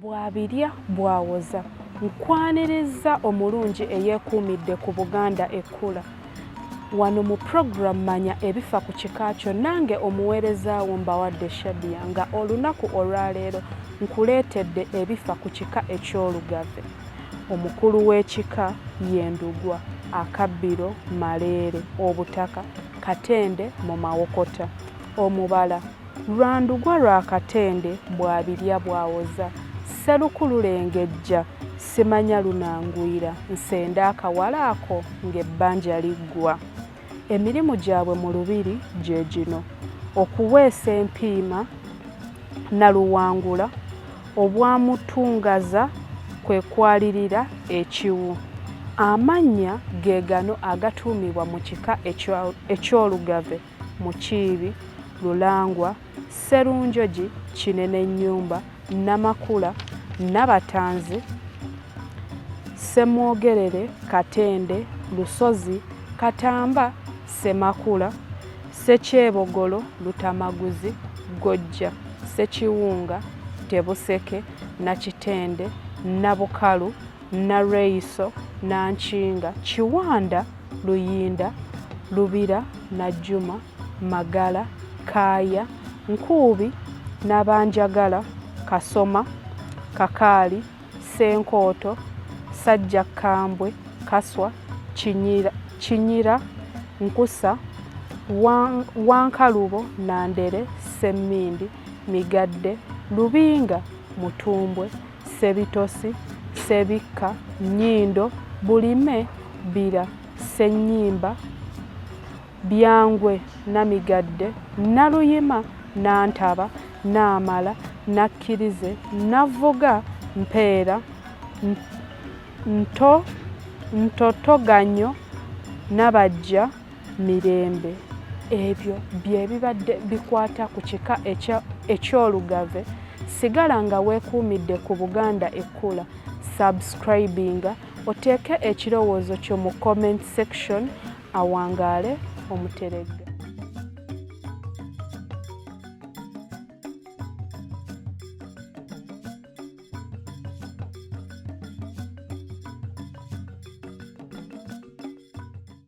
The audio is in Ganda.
Bw'abirya bw'awoza. Nkwaniriza omulungi eyeekuumidde ku Buganda Ekkula. Wano mu program Mannya Ebifa ku kika kyo, nange omuweereza wo Mbawadde Shadiah nga olunaku olwaleero nkuleetedde ebifa ku kika eky'Olugave. Omukulu w'ekika y'Endugwa, Akabbiro, Maleere, Obutaka, Katende mu Mawokota. Omubala Lwandugwa lwa Katende bw'abirya bw'awoza. Sserukulu lengejja simanya lunangwira, nsenda akawala ako ng'ebbanja liggwa. Emirimu gyabwe mu lubiri gye gino: okuweesa empiima Naluwangula, obwamutungaza kwe kwalirira ekiwu. Amannya ge gano agatuumibwa mu kika eky'Olugave: Mukiibi, Lulangwa, Sserunjogi, Kinenennyumba, Namakula, Nabatanzi, Ssemwogerere, Katende, Lusozi, Katamba, Ssemakula, Ssekyebogolo, Lutamaguzi, Gojja, Ssekiwunga, Tebuseke, Nakitende, Nabukalu, Narweyiso, Nankinga, Kiwanda, Luyinda, Lubira, Najjuma, Magala, Kaaya, Nkuubi, Nabanjagala, Kasoma, Kakaali, Ssenkooto, Sajjakambwe, Kaswa, Kinyira, Nkusa, Wankalubo, Nandere, Ssemmindi, Migadde, Lubinga, Mutumbwe, Ssebitosi, Ssebikka, Nnyindo, Bulime, Bira, Ssennyimba, Byangwe, Namigadde, Naluyima, Nantaba, Naamala, Nakkirize, Navuga, Mpeera, Ntotoganyo, Nabajja, Mirembe. Ebyo bye bibadde bikwata ku kika eky'Olugave. Sigala nga weekuumidde ku Buganda Ekkula. Subscribinga, oteeke ekirowoozo kyo mu comment section. Awangaale Omuteregga.